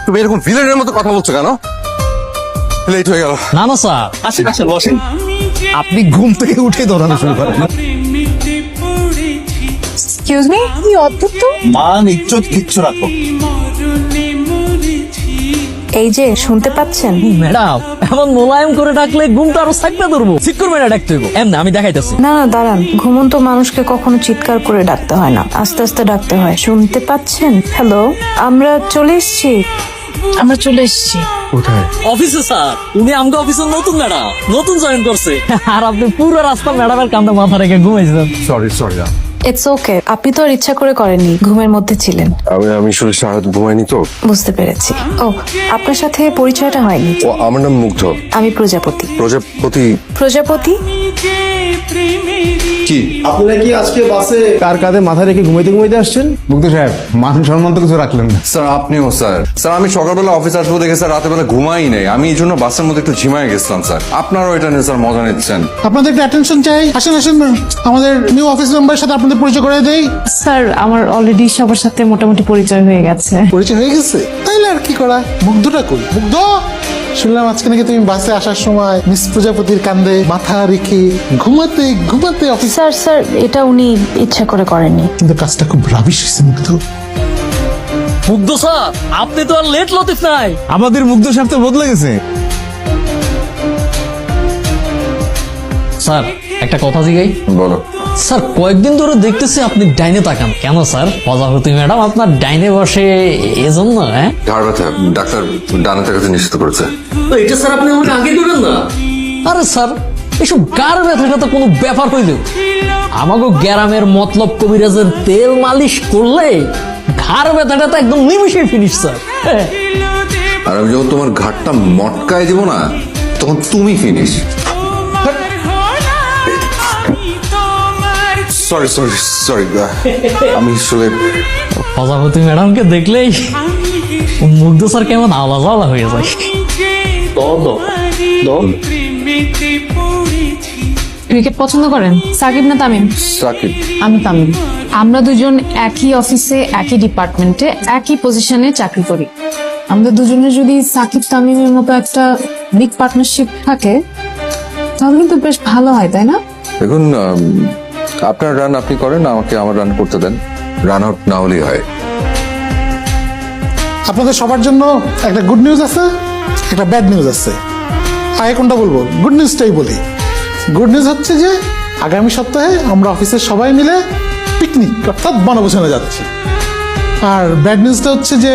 তুমি এরকম ভিলেনের মতো কথা বলছো কেন? লেট হয়ে গেল। না না স্যার, আসেন আসেন বসেন। আপনি ঘুম থেকে উঠে দৌড়ানো শুরু করেন। এক্সকিউজ মি, কি অদ্ভুত তো। মান ইজ্জত কিচ্ছু রাখো। এই যে শুনতে পাচ্ছেন? ম্যাডাম এমন মোলায়েম করে ডাকলে ঘুমটা আরো সাইডটা ধরবো। ঠিক করবে না ডাকতে হইব। এমনি আমি দেখাইতেছি। না না দাঁড়ান, ঘুমন্ত মানুষকে কখনো চিৎকার করে ডাকতে হয় না, আস্তে আস্তে ডাকতে হয়। শুনতে পাচ্ছেন? হ্যালো, আমরা চলে এসেছি। আমরা চলে এসেছি। অফিসে স্যার, উনি আমাকে অফিসের নতুন ম্যাডাম, নতুন জয়েন করছে। আর আপনি পুরো রাস্তা ম্যাডামের কান্দে মাথা রেখে ঘুমাইছেন। Sorry sorry. ইটস ওকে, আপনি তো আর ইচ্ছা করে করেননি, ঘুমের মধ্যে ছিলেন। আমি শরীর সারা রাত ঘুমাইনি তো। বুঝতে পেরেছি। ও, আপনার সাথে পরিচয়টা হয়নি। ও আমার নাম মুগ্ধ। আমি প্রজাপতি। প্রজাপতি? প্রজাপতি কি? আপনারা কি আজকে বাসে কার কাঁধে মাথা রেখে ঘুমাইতে ঘুমাইতে আসছেন? মুক্ত সাহেব, মান সম্মান তো কিছু রাখলেন না। স্যার আপনিও স্যার। স্যার আমি সকালবেলা অফিস আসবো দেখে স্যার রাতের বেলা ঘুমাই নাই, আমি এই জন্য বাসের মধ্যে একটু ঝিমায় গেছিলাম স্যার। আপনারাও এটা নিয়ে স্যার মজা নিচ্ছেন। আপনাদের একটা অ্যাটেনশন চাই। আসেন আসেন না, আমাদের নিউ অফিস মেম্বারের সাথে আপনাদের পরিচয় করে দেই। স্যার, আমার অলরেডি সবার সাথে মোটামুটি পরিচয় হয়ে গেছে। পরিচয় হয়ে গেছে, তাইলে আর কি করা। মুগ্ধটা কই? মুগ্ধ, শুনলাম আজকে নাকি তুমি বাসে আসার সময় মিস প্রজাপতির কান্দে মাথা রেখে ঘুমাতে ঘুমাতে অফিস। স্যার, স্যার এটা উনি ইচ্ছা করে করেননি। কিন্তু কাজটা খুব রাবিশ হয়েছে মুগ্ধ। মুগ্ধ স্যার, আপনি তো আর লেট লতিফ নাই। আমাদের মুগ্ধ সাহেব তো বদলে গেছে। স্যার একটা কথা জিগাই। বলো। স্যার কয়েকদিন ধরে দেখতেছি আপনি ডাইনে তাকান কেন স্যার? প্রজাপতি ম্যাডাম আপনার ডাইনে বসে এজন্য? হ্যাঁ, ঘাড় ব্যথা, ডাক্তার ডানে তাকাতে নিষেধ করেছে। তো এটা স্যার আপনি আমাকে আগে দিবেন না। আরে স্যার, এসব গার ব্যথাটা তো কোনো ব্যাপার হইল। আমাকে গ্রামের মতলব কবিরাজের তেল মালিশ করলে ঘাড় ব্যথাটা তো একদম নিমিশে ফিনিশ স্যার। আর আমি যখন তোমার ঘাটটা মটকায় দিব না, তখন তুমি ফিনিশ। সরি সরি সরি, আমি আসলে প্রজাপতি ম্যাডামকে দেখলেই মুগ্ধ স্যার কেমন আলাদা আলাদা হয়ে যায়। ক্রিকেট পছন্দ করেন? সাকিব না তামিম? সাকিব। আমি তামিম। আমরা দুজন একই অফিসে, একই ডিপার্টমেন্টে, একই পজিশনে চাকরি করি। আমাদের দুজনের যদি সাকিব তামিমের মতো একটা বিগ পার্টনারশিপ থাকে তাহলে কিন্তু বেশ ভালো হয়, তাই না? দেখুন, আপনার রান আপনি করেন, আমাকে আমার রান করতে দেন। রান আউট না হলেই হয়। আপনাদের সবার জন্য একটা গুড নিউজ আছে, একটা ব্যাড নিউজ আছে। আগে কোনটা বলবো? গুড নিউজটাই বলি। গুড নিউজ হচ্ছে যে আগামী সপ্তাহে আমরা অফিসের সবাই মিলে পিকনিক অর্থাৎ বনভোজনে যাচ্ছি। আর ব্যাড নিউজটা হচ্ছে যে